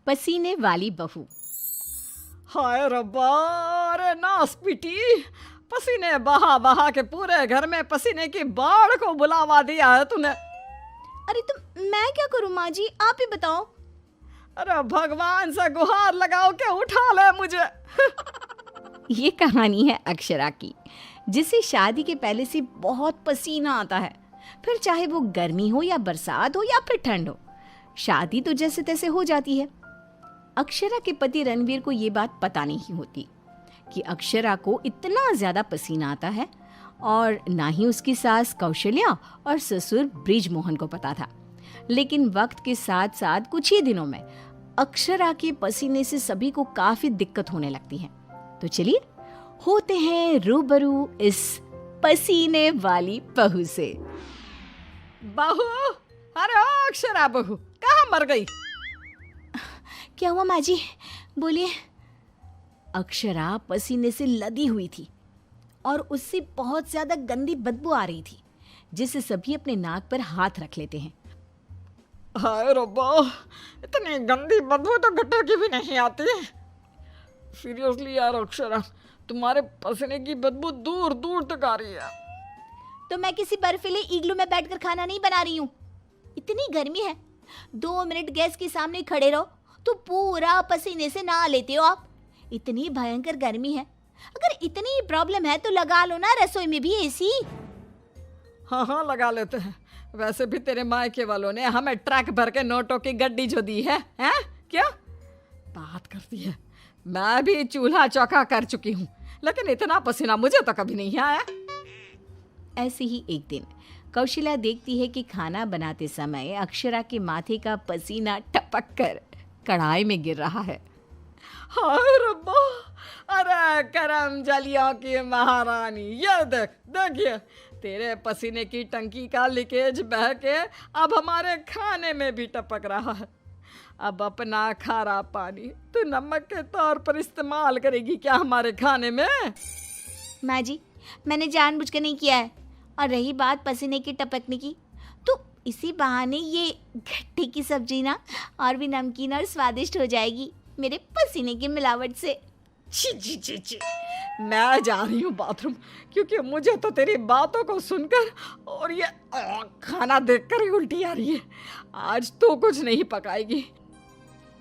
पसीने वाली बहू। हाय रब्बा, अरे नास पीटी, पसीने बहा बहा के पूरे घर में पसीने की बाढ़ को बुलावा दिया है तूने। अरे तो मैं क्या करूं माँ जी, आप ही बताओ। अरे भगवान से गुहार लगाओ के उठा ले मुझे। ये कहानी है अक्षरा की, जिसे शादी के पहले से बहुत पसीना आता है। फिर चाहे वो गर्मी हो या बरसात हो या फिर ठंड हो, शादी तो जैसे तैसे हो जाती है। अक्षरा के पति रणवीर को ये बात पता नहीं होती कि अक्षरा को इतना ज्यादा पसीना आता है, और ना ही उसकी सास कौशल्या और ससुर ब्रिजमोहन को पता था। लेकिन वक्त के साथ साथ कुछ ही दिनों में अक्षरा के पसीने से सभी को काफी दिक्कत होने लगती है। तो चलिए होते हैं रूबरू इस पसीने वाली बहू से। बहू, अरे ओ अक्षरा बहू, कहाँ मर गई? क्या हुआ माँ जी, बोलिए। अक्षरा पसीने से लदी हुई थी और उससे बहुत ज्यादा गंदी बदबू आ रही थी, जिससे सभी अपने नाक पर हाथ रख लेते हैं। हाय रब्बा, इतनी गंदी बदबू तो गटर की भी नहीं आती। सीरियसली यार अक्षरा, तुम्हारे पसीने की बदबू दूर दूर तक आ रही है। तो मैं किसी बर्फीले इग्लू में बैठकर खाना नहीं बना रही हूँ। इतनी गर्मी है, 2 मिनट गैस के सामने खड़े रहो तो पूरा पसीने से नहा लेते हो आप। इतनी भयंकर गर्मी है, अगर इतनी प्रॉब्लम है तो लगा लो ना रसोई में भी एसी। हाँ हाँ लगा लेते हैं। वैसे भी तेरे मायके वालों ने हमें ट्रक भर के नोटों की गड्डी जो दी है, हैं? क्या बात करती है। मैं भी चूल्हा चौका कर चुकी हूँ, लेकिन इतना पसीना मुझे तो कभी नहीं आया। ऐसे ही एक दिन कौशल्या देखती है कि खाना बनाते समय अक्षरा के माथे का पसीना टपक कर कढ़ाई में गिर रहा है। हाय रब्बा, अरे करम जलियों की महारानी, ये देख, देखिए तेरे पसीने की टंकी का लीकेज बह के अब हमारे खाने में भी टपक रहा है। अब अपना खारा पानी तू नमक के तौर पर इस्तेमाल करेगी क्या हमारे खाने में? माँ जी, मैंने जानबूझकर नहीं किया है। और रही बात पसीने की टपकने की, तो इसी बहाने ये घट्टे की सब्जी ना और भी नमकीन और स्वादिष्ट हो जाएगी मेरे पसीने की मिलावट से। छी छी छी छी, मैं जा रही हूँ बाथरूम, क्योंकि मुझे तो तेरी बातों को सुनकर और ये खाना देखकर ही उल्टी आ रही है। आज तो कुछ नहीं पकाएगी।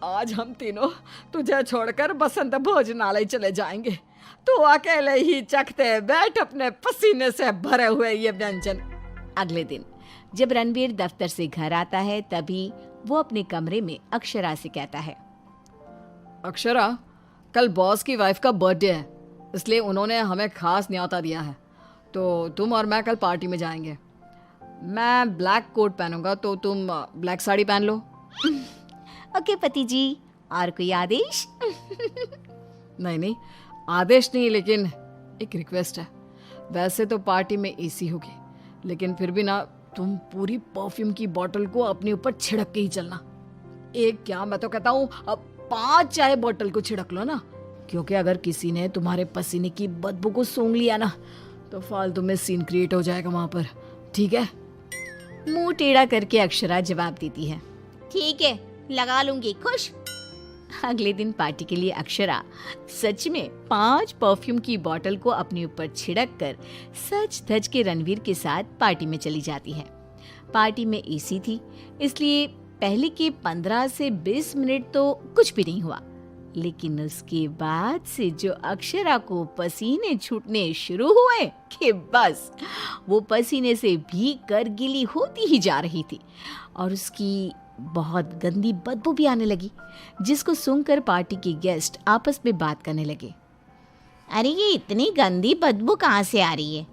आज हम तीनों तुझे छोड़कर बसंत भोजनालय चले जाएंगे। तू अकेले ही चखते बैठ अपने पसीने से भरे हुए ये व्यंजन। अगले दिन जब रणवीर दफ्तर से घर आता है, तभी वो अपने कमरे में अक्षरा से कहता है, अक्षरा, कल बॉस की वाइफ का बर्थडे है, इसलिए उन्होंने हमें खास न्योता दिया है, तो तुम और मैं कल पार्टी में जाएंगे। मैं ब्लैक कोट पहनूंगा, तो तुम ब्लैक साड़ी पहन लो। ओके पति जी, और कोई आदेश? नहीं नहीं, आदेश नहीं, लेकिन एक रिक्वेस्ट है। वैसे तो पार्टी में एसी होगी, लेकिन फिर भी ना तुम पूरी परफ्यूम की बोतल को अपने ऊपर छिड़क के ही चलना। एक क्या, मैं तो कहता हूँ अब 5 चाय बोतल को छिड़क लो ना, क्योंकि अगर किसी ने तुम्हारे पसीने की बदबू को सूंघ लिया ना तो फालतू में सीन क्रिएट हो जाएगा वहां पर, ठीक है? मुंह टेढ़ा करके अक्षरा जवाब देती है, ठीक है, लगा लूंगी, खुश। अगले दिन पार्टी के लिए अक्षरा सच में 5 परफ्यूम की बोतल को अपने ऊपर छिड़क कर सच धज के रणवीर के साथ पार्टी में चली जाती है। पार्टी में एसी थी, इसलिए पहले के 15 से 20 मिनट तो कुछ भी नहीं हुआ, लेकिन उसके बाद से जो अक्षरा को पसीने छूटने शुरू हुए कि बस वो पसीने से भीग कर गीली होती ही जा रही थी, और उसकी बहुत गंदी बदबू भी आने लगी, जिसको सुनकर पार्टी के गेस्ट आपस में बात करने लगे। अरे ये इतनी गंदी बदबू कहाँ से आ रही है?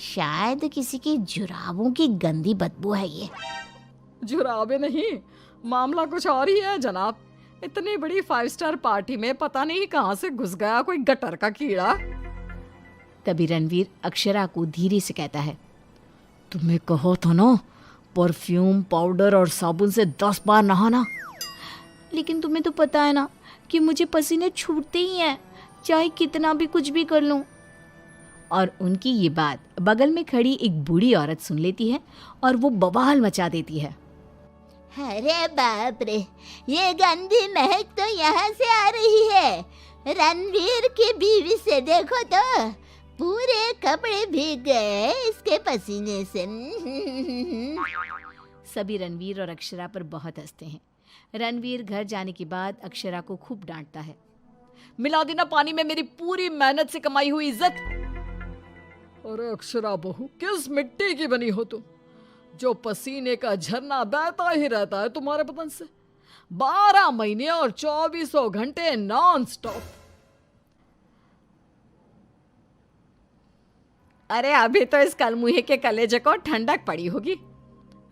शायद किसी के जुराबों की गंदी बदबू है ये। जुराबे नहीं, मामला कुछ और ही है जनाब। इतनी बड़ी 5 स्टार पार्टी में पता नहीं कहाँ से घुस गया कोई गटर का कीड़ा। तभी रणवीर अक्षरा को धीरे से कहता है, तुम्हें कहो तो ना परफ्यूम, पाउडर और साबुन से 10 बार नहाना। लेकिन तुम्हें तो पता है ना कि मुझे पसीने छूटते ही हैं, चाहे कितना भी कुछ भी कर लूं। और उनकी ये बात बगल में खड़ी एक बूढ़ी औरत सुन लेती है और वो बवाल मचा देती है। अरे बाप रे, ये गंदी महक तो यहाँ से आ रही है। रणवीर की बीवी से देखो तो पूरे कपड़े भीग गए इसके पसीने से। सभी रणवीर और अक्षरा पर बहुत हंसते हैं। रणवीर घर जाने के बाद अक्षरा को खूब डांटता है। मिला देना पानी में मेरी पूरी मेहनत से कमाई हुई इज्जत। अरे अक्षरा बहू, किस मिट्टी की बनी हो तुम, जो पसीने का झरना बहता ही रहता है तुम्हारे बदन से 12 महीने और 2400 घंटे नॉन स्टॉप। अरे अभी तो इस कलमुहे के कलेजे को ठंडक पड़ी होगी।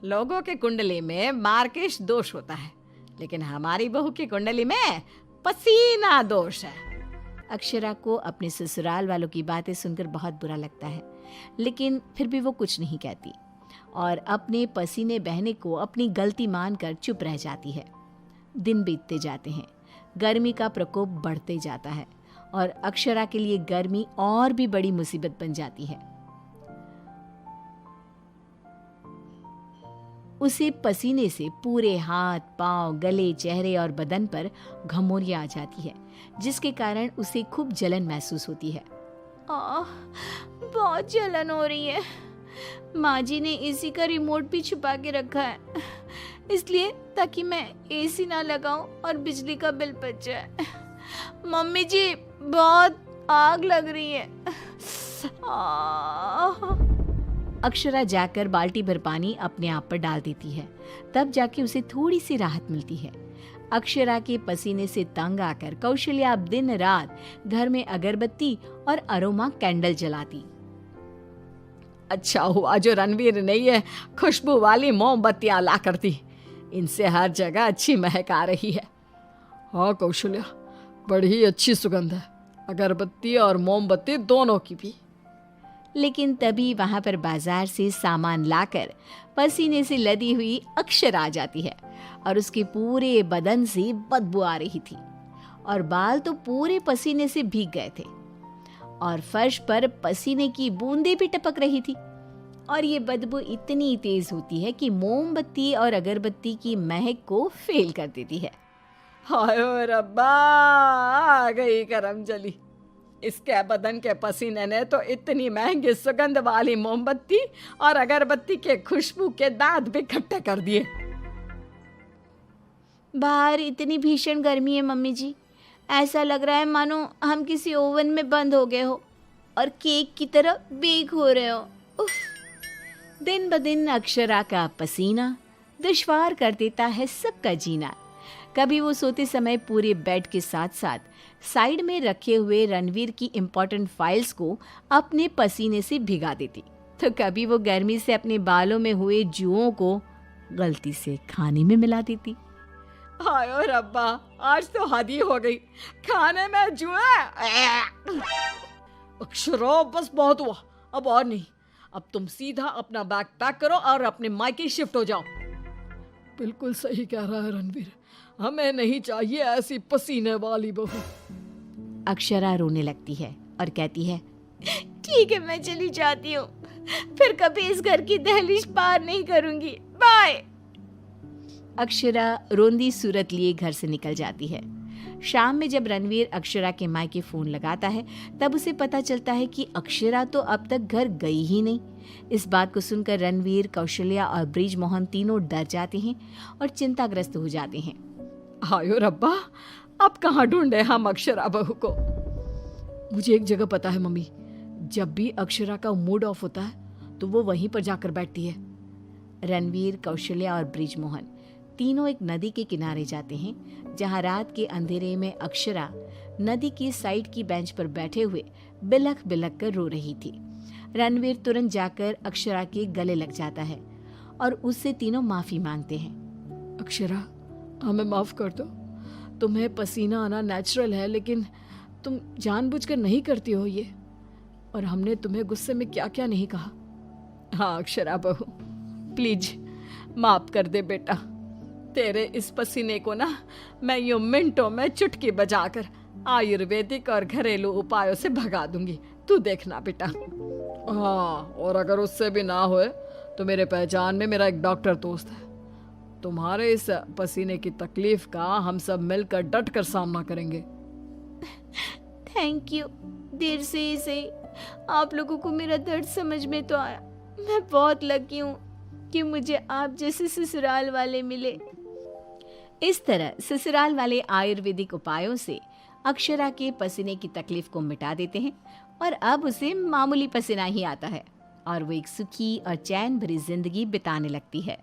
लोगों के कुंडली में मार्केश दोष होता है, लेकिन हमारी बहू की कुंडली में पसीना दोष है। अक्षरा को अपने ससुराल वालों की बातें सुनकर बहुत बुरा लगता है, लेकिन फिर भी वो कुछ नहीं कहती और अपने पसीने बहने को अपनी गलती मानकर चुप रह जाती है। दिन बीतते जाते हैं, गर्मी का प्रकोप बढ़ते जाता है और अक्षरा के लिए गर्मी और भी बड़ी मुसीबत बन जाती है। उसे पसीने से पूरे हाथ, पांव, गले, चेहरे और बदन पर घमौरियां आ जाती है, जिसके कारण उसे खूब जलन महसूस होती है। बहुत जलन हो रही है। माँ जी ने एसी का रिमोट भी छुपा के रखा है, इसलिए ताकि मैं एसी ना लगाऊं और बिजली का बिल बच जाए। मम्मी जी, बहुत आग लग रही है। अक्षरा जाकर बाल्टी भर पानी अपने आप पर डाल देती है। तब जाके उसे थोड़ी सी राहत मिलती है। अक्षरा के पसीने से तंग आकर कौशल्या अब दिन रात घर में अगरबत्ती और अरोमा कैंडल जलाती। अच्छा हुआ जो रणवीर ने ये खुशबू वाली मोमबत्तियां ला कर दी, इनसे हर जगह अच्छी महक आ रही है। हाँ कौशल्या, बड़ी अच्छी सुगंध है, अगरबत्ती और मोमबत्ती दोनों की भी। लेकिन तभी वहां पर बाजार से सामान लाकर पसीने से लदी हुई अक्षरा आ जाती है और उसके पूरे बदन से बदबू आ रही थी और बाल तो पूरे पसीने से भीग गए थे और फर्श पर पसीने की बूंदें भी टपक रही थी। और ये बदबू इतनी तेज होती है कि मोमबत्ती और अगरबत्ती की महक को फेल कर देती है। हाय रब्बा, आ गई करम जली। इसके बदन के पसीने ने तो इतनी महंगी सुगंध वाली मोमबत्ती और अगरबत्ती के खुशबू के दांत भी खट्टे कर दिए। बाहर इतनी भीषण गर्मी है मम्मी जी, ऐसा लग रहा है मानो हम किसी ओवन में बंद हो गए हो और केक की तरह बेक हो रहे हो। उफ। दिन ब दिन अक्षरा का पसीना दुश्वार कर देता है सबका जीना। कभी वो सोते समय पूरे बेड के साथ साथ साइड में रखे हुए रणवीर की इम्पोर्टेंट फाइल्स को अपने पसीने से भिगा देती, तो कभी वो गर्मी से अपने बालों में हुए जुओं को गलती से खाने में मिला देती। हाय रब्बा, आज तो हद ही हो गई, खाने में जुए। अक्षरा बस बहुत हुआ, अब और नहीं। अब तुम सीधा अपना बैग पैक करो और अपने मायके शिफ्ट हो जाओ। बिल्कुल सही कह रहा है रणवीर, हमें नहीं चाहिए ऐसी पसीने वाली बहू। अक्षरा रोने लगती है और कहती है, ठीक है मैं चली जाती हूँ, फिर कभी इस घर की दहलीज पार नहीं करूंगी, बाय। अक्षरा रोंदी सूरत लिए घर से निकल जाती है। शाम में जब रणवीर अक्षरा के मायके फोन लगाता है, तब उसे पता चलता है कि अक्षरा तो अब तक घर गई ही नहीं। इस बात को सुनकर रणवीर, कौशल्या और ब्रिजमोहन तीनों डर जाते हैं और चिंताग्रस्त हो जाते हैं। हायो रब्बा, अब कहाँ ढूंढे हम अक्षरा बहू को। मुझे एक जगह पता है मम्मी, जब भी अक्षरा का मूड ऑफ होता है तो वो वहीं पर जाकर बैठती है। रणवीर, कौशल्या और ब्रिजमोहन तीनों एक नदी के किनारे जाते हैं, जहां रात के अंधेरे में अक्षरा नदी की साइड की बेंच पर बैठे हुए बिलख बिलख कर रो रही थी। रणवीर तुरंत जाकर अक्षरा के गले लग जाता है और उससे तीनों माफी मांगते हैं। अक्षरा, हमें माफ कर दो, तुम्हें पसीना आना नेचुरल है, लेकिन तुम जानबूझकर नहीं करती हो ये, और हमने तुम्हें गुस्से में क्या क्या नहीं कहा। हाँ अक्षरा बहू, प्लीज माफ कर दे बेटा। तेरे इस पसीने को ना मैं यूं मिनटों में चुटकी बजाकर आयुर्वेदिक और घरेलू उपायों से भगा दूंगी, तू देखना बेटा। हाँ, और अगर उससे भी ना होए तो मेरे पहचान में मेरा एक डॉक्टर दोस्त है, तुम्हारे इस पसीने की तकलीफ का हम सब मिलकर डट कर सामना करेंगे। Thank you. देर से ही सही आप लोगों को मेरा दर्द समझ में तो आया। मैं बहुत लकी हूँ कि मुझे आप जैसे ससुराल वाले मिले। इस तरह ससुराल वाले आयुर्वेदिक उपायों से अक्षरा के पसीने की तकलीफ को मिटा देते हैं और अब उसे मामूली पसीना ही आता है और वो एक सुखी और चैन भरी जिंदगी बिताने लगती है।